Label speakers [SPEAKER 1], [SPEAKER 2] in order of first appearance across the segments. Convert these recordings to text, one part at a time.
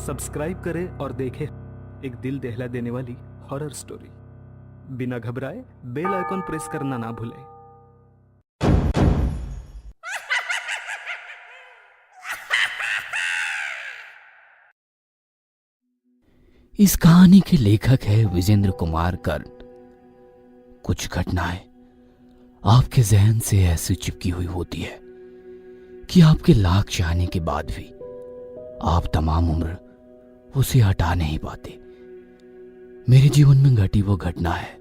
[SPEAKER 1] Subscribe करें और देखें एक दिल दहला देने वाली हॉरर स्टोरी। बिना घबराए बेल आइकॉन प्रेस करना ना भूलें।
[SPEAKER 2] इस कहानी के लेखक है विजेंद्र कुमार कर्ण। कुछ घटनाएं आपके जहन से ऐसी चिपकी हुई होती है कि आपके लाख चाहने के बाद भी आप तमाम उम्र उसे हटा नहीं पाते। मेरे जीवन में घटी वो घटना है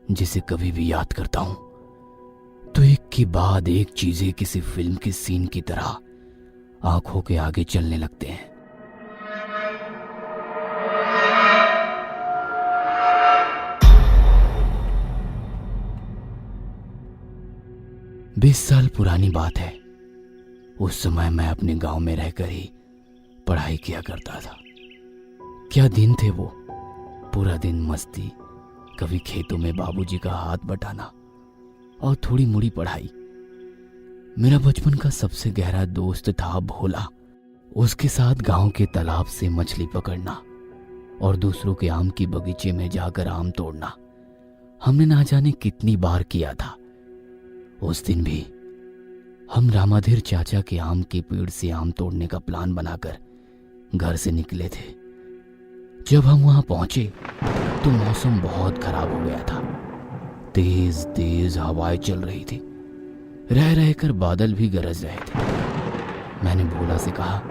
[SPEAKER 2] जिसे कभी भी याद करता हूं तो एक के बाद एक चीजें किसी फिल्म के सीन की तरह आंखों के आगे चलने लगते हैं। बीस साल पुरानी बात है। उस समय मैं अपने गांव में रहकर ही पढ़ाई किया करता था। क्या दिन थे वो। पूरा दिन मस्ती, कभी खेतों में बाबूजी का हाथ बटाना और थोड़ी मुड़ी पढ़ाई। मेरा बचपन का सबसे गहरा दोस्त था भोला। उसके साथ गांव के तालाब से मछली पकड़ना और दूसरों के आम की बगीचे में जाकर आम तोड़ना हमने ना जाने कितनी बार किया था। उस दिन भी हम रामाधीर चाचा के आम के पेड़ से आम तोड़ने का प्लान बनाकर घर से निकले थे। जब हम वहां पहुंचे तो मौसम बहुत खराब हो गया था। तेज तेज हवाएं चल रही थी। रह रहकर बादल भी गरज रहे थे। मैंने भोला से कहा,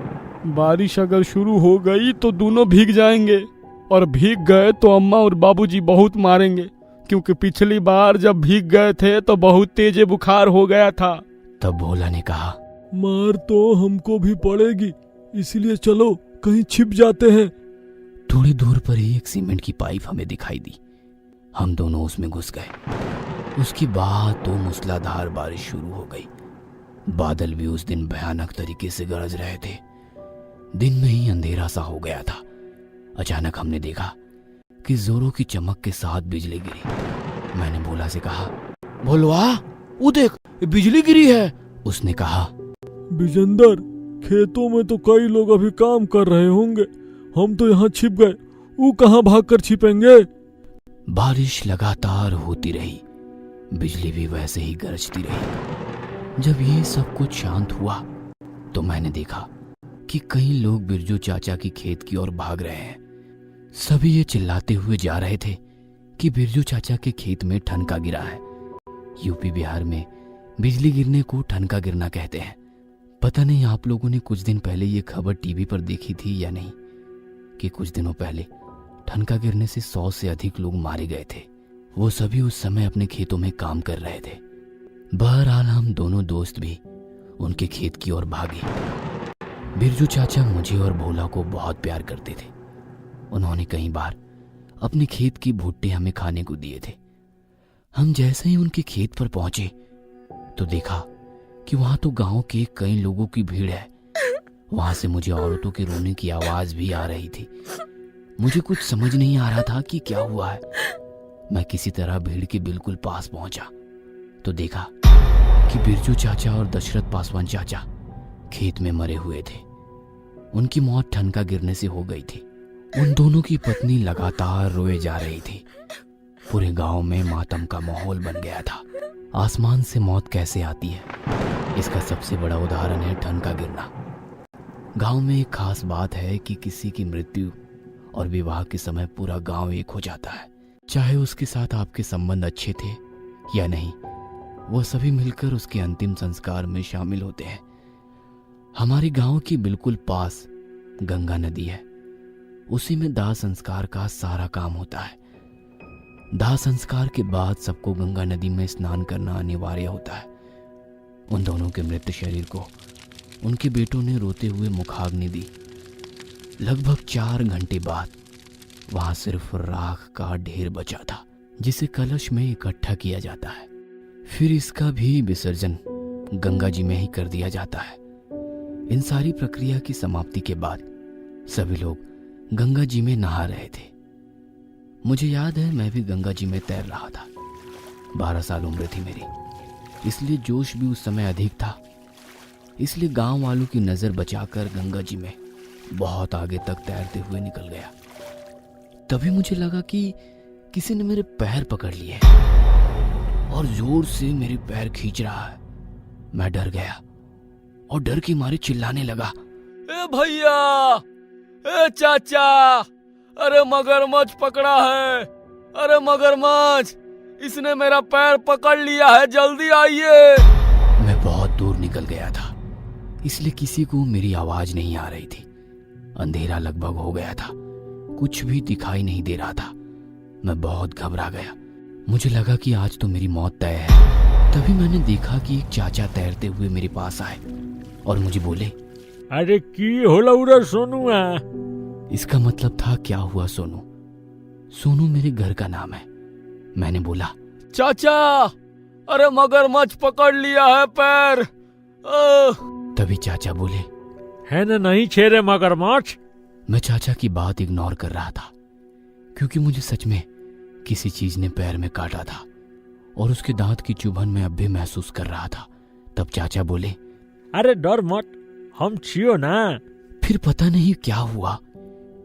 [SPEAKER 3] बारिश अगर शुरू हो गई तो दोनों भीग जाएंगे, और भीग गए तो अम्मा और बाबूजी बहुत मारेंगे, क्योंकि पिछली बार जब भीग गए थे तो बहुत तेज बुखार हो गया था।
[SPEAKER 2] तब भोला ने कहा,
[SPEAKER 3] मार तो हमको भी पड़ेगी, इसलिए चलो कहीं छिप जाते हैं।
[SPEAKER 2] थोड़ी दूर पर ही एक सीमेंट की पाइप हमें दिखाई दी। हम दोनों उसमें घुस गए। उसके बाद तो मूसलाधार बारिश शुरू हो गई। बादल भी उस दिन भयानक तरीके से गरज रहे थे। दिन में ही अंधेरा सा हो गया था। अचानक हमने देखा कि जोरों की चमक के साथ बिजली गिरी। मैंने भोला से कहा, भोलवा वो देख बिजली गिरी है। उसने कहा,
[SPEAKER 3] विजेंद्र, खेतों में तो कई लोग अभी काम कर रहे होंगे, हम तो यहाँ छिप गए, वो कहाँ भागकर छिपेंगे।
[SPEAKER 2] बारिश लगातार होती रही। बिजली भी वैसे ही गरजती रही। जब ये सब कुछ शांत हुआ तो मैंने देखा कि कई लोग बिरजू चाचा की खेत की ओर भाग रहे हैं। सभी ये चिल्लाते हुए जा रहे थे कि बिरजू चाचा के खेत में ठनका गिरा है। यूपी बिहार में बिजली गिरने को ठनका गिरना कहते हैं। पता नहीं आप लोगों ने कुछ दिन पहले ये खबर टीवी पर देखी थी या नहीं कि कुछ दिनों पहले ठनका गिरने से 100 से अधिक लोग मारे गए थे। वो सभी उस समय अपने खेतों में काम कर रहे थे। बहरहाल हम दोनों दोस्त भी उनके खेत की ओर भागे। बिरजू चाचा मुझे और भोला को बहुत प्यार करते थे। उन्होंने कई बार अपने खेत की भुट्टे हमें खाने को दिए थे। हम जैसे ही उनके खेत पर पहुंचे तो देखा कि वहां तो गांव के कई लोगों की भीड़ है। वहां से मुझे औरतों के रोने की आवाज भी आ रही थी। मुझे कुछ समझ नहीं आ रहा था कि क्या हुआ है। मैं किसी तरह भीड़ के बिल्कुल पास पहुंचा तो देखा कि बिरजू चाचा और दशरथ पासवान चाचा खेत में मरे हुए थे। उनकी मौत ठनका गिरने से हो गई थी। उन दोनों की पत्नी लगातार रोए जा रही थी। पूरे गांव में मातम का माहौल बन गया था। आसमान से मौत कैसे आती है, इसका सबसे बड़ा उदाहरण है ठनका गिरना। गांव में एक खास बात है कि किसी की मृत्यु और विवाह के समय पूरा गांव एक हो जाता है। चाहे उसके साथ आपके संबंध अच्छे थे या नहीं, वो सभी मिलकर उसके अंतिम संस्कार में शामिल होते हैं। हमारे गांव के बिल्कुल पास गंगा नदी है। उसी में दाह संस्कार का सारा काम होता है। दाह संस्कार के बाद सबको गंगा नदी में स्नान करना अनिवार्य होता है। उन दोनों के मृत शरीर को उनके बेटों ने रोते हुए मुखाग्नि दी। लगभग 4 घंटे बाद वहां सिर्फ राख का ढेर बचा था, जिसे कलश में इकट्ठा किया जाता है। फिर इसका भी विसर्जन गंगा जी में ही कर दिया जाता है। इन सारी प्रक्रिया की समाप्ति के बाद सभी लोग गंगा जी में नहा रहे थे। मुझे याद है मैं भी गंगा जी में तैर रहा था। 12 साल उम्र थी मेरी, इसलिए जोश भी उस समय अधिक था। इसलिए गांव वालों की नजर बचाकर गंगा जी में बहुत आगे तक तैरते हुए निकल गया। तभी मुझे लगा कि किसी ने मेरे पैर पकड़ लिए और जोर से मेरे पैर खींच रहा है। मैं डर गया और डर के मारे चिल्लाने लगा, ए भैया, ए चाचा, अरे मगरमच्छ पकड़ा है, अरे मगरमच्छ, इसने मेरा पैर पकड़ लिया है, जल्दी आइए। मैं बहुत दूर निकल गया था, इसलिए किसी को मेरी आवाज नहीं आ रही थी। अंधेरा लगभग हो गया था, कुछ भी दिखाई नहीं दे रहा था। मैं बहुत घबरा गया, मुझे लगा कि आज तो मेरी मौत तय है। तभी मैंने देखा कि एक चाचा तैरते हुए मेरे पास आए और मुझे बोले,
[SPEAKER 4] अरे की होला उरा सोनुआ।
[SPEAKER 2] इसका मतलब था, क्या हुआ सोनू? सोनू मेरे घर का नाम है। मैंने बोला, चाचा, अरे मगरमच्छ पकड़ लिया है पैर। तभी चाचा बोले,
[SPEAKER 4] है ना नहीं छेरे मगरमच्छ।
[SPEAKER 2] मैं चाचा की बात इग्नोर कर रहा था क्योंकि मुझे सच में किसी चीज ने पैर में काटा था और उसके दांत की चुभन में अब भी महसूस कर रहा था। तब चाचा बोले,
[SPEAKER 4] अरे डर मत, हम छियो ना।
[SPEAKER 2] फिर पता नहीं क्या हुआ,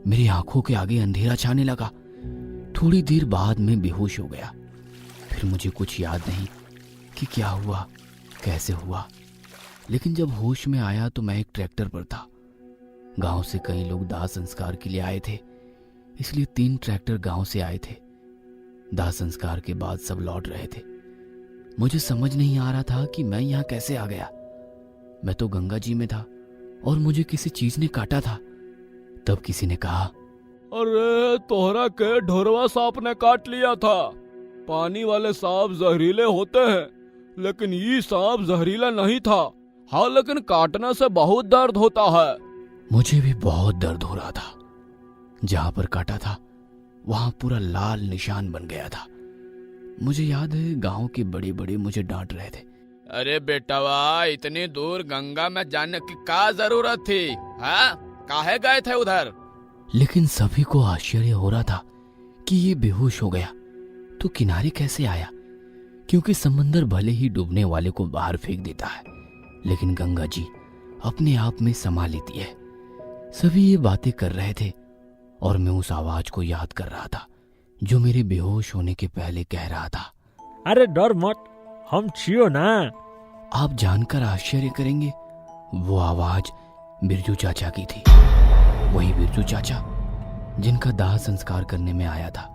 [SPEAKER 2] मेरी आंखों के आगे अंधेरा छाने लगा। थोड़ी देर बाद मैं बेहोश हो गया। फिर मुझे कुछ याद नहीं कि क्या हुआ, कैसे हुआ। लेकिन जब होश में आया तो मैं एक ट्रैक्टर पर था। गांव से कई लोग दाह संस्कार के लिए आए थे, इसलिए 3 ट्रैक्टर गांव से आए थे। दाह संस्कार के बाद सब लौट रहे थे। मुझे समझ नहीं आ रहा था कि मैं यहाँ कैसे आ गया। मैं तो गंगा जी में था और मुझे किसी चीज ने काटा था। तब किसी ने कहा,
[SPEAKER 3] अरे तोहरा के ढोरवा सांप ने काट लिया था। पानी वाले सांप जहरीले होते हैं, लेकिन ये सांप जहरीला नहीं था। हाँ, लेकिन काटने से बहुत दर्द होता है।
[SPEAKER 2] मुझे भी बहुत दर्द हो रहा था। जहां पर काटा था वहां पूरा लाल निशान बन गया था। मुझे याद है गांव के बड़े बड़े मुझे डांट रहे थे, अरे बेटावा, इतनी दूर गंगा में जाने की क्या जरूरत थी? हाँ, काहे गए थे उधर? लेकिन सभी को आश्चर्य हो रहा था कि ये बेहोश हो गया तो किनारे कैसे आया, क्योंकि समंदर भले ही डूबने वाले को बाहर फेंक देता है, लेकिन गंगा जी अपने आप में समा लेती है। सभी ये बातें कर रहे थे और मैं उस आवाज को याद कर रहा था जो मेरे बेहोश होने के पहले कह रहा था,
[SPEAKER 4] अरे डर मत, हम छियो ना।
[SPEAKER 2] आप जानकर आश्चर्य करेंगे, वो आवाज बिरजू चाचा की थी। वही बिरजू चाचा जिनका दाह संस्कार करने में आया था।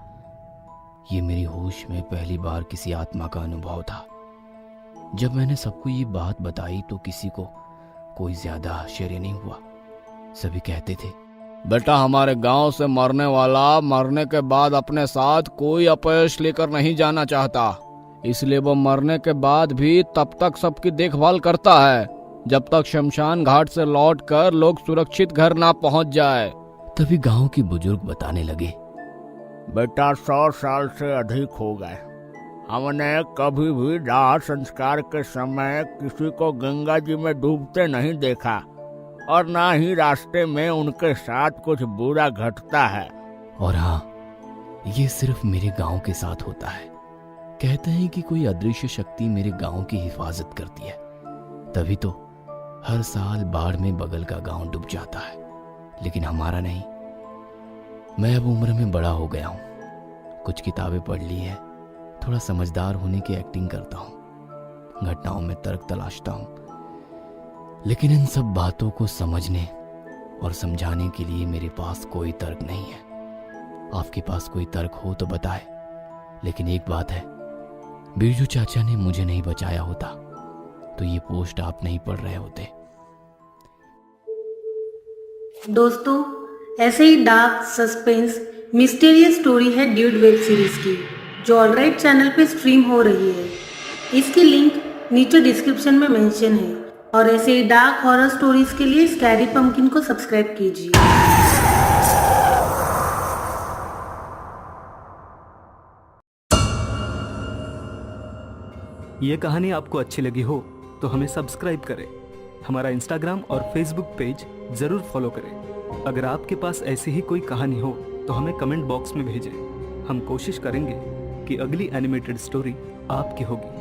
[SPEAKER 2] ये मेरी होश में पहली बार किसी आत्मा का अनुभव था। जब मैंने सबको ये बात बताई तो किसी को कोई ज्यादा आश्चर्य नहीं हुआ। सभी कहते थे, बेटा, हमारे गांव से मरने वाला मरने के बाद अपने साथ कोई अपयश लेकर नहीं जाना चाहता, इसलिए वो मरने के बाद भी तब तक सबकी देखभाल करता है जब तक शमशान घाट से लौटकर लोग सुरक्षित घर ना पहुंच जाए। तभी गांव के बुजुर्ग बताने लगे,
[SPEAKER 5] बेटा 100 साल से अधिक हो गए, हमने कभी भी दाह संस्कार के समय किसी को गंगा जी में डूबते नहीं देखा और ना ही रास्ते में उनके साथ कुछ बुरा घटता है।
[SPEAKER 2] और हाँ, ये सिर्फ मेरे गांव के साथ होता है। कहते हैं कि कोई अदृश्य शक्ति मेरे गांव की हिफाजत करती है, तभी तो हर साल बाढ़ में बगल का गांव डूब जाता है, लेकिन हमारा नहीं। मैं अब उम्र में बड़ा हो गया हूँ, कुछ किताबें पढ़ ली है, थोड़ा समझदार होने की एक्टिंग करता हूँ, घटनाओं में तर्क तलाशता हूँ, लेकिन इन सब बातों को समझने और समझाने के लिए मेरे पास कोई तर्क नहीं है। आपके पास कोई तर्क हो तो बताए, लेकिन एक बात है, बिरजू चाचा ने मुझे नहीं बचाया होता तो ये पोस्ट आप नहीं पढ़ रहे होते।
[SPEAKER 6] दोस्तों, ऐसे ही डार्क, सस्पेंस, मिस्टीरियस स्टोरी है ड्यूड वेब सीरीज की, जो ऑलराइट चैनल पे स्ट्रीम हो रही है। इसकी लिंक नीचे डिस्क्रिप्शन में मेंशन है। और ऐसे ही डार्क हॉरर स्टोरीज के लिए स्कैरी पंपकिन को सब्सक्राइब कीजिए।
[SPEAKER 1] ये कहानी आपको अच्छी लगी हो तो हमें सब्सक्राइब करें, हमारा इंस्टाग्राम और फेसबुक पेज जरूर फॉलो करें। अगर आपके पास ऐसी ही कोई कहानी हो तो हमें कमेंट बॉक्स में भेजें। हम कोशिश करेंगे कि अगली एनिमेटेड स्टोरी आपकी होगी।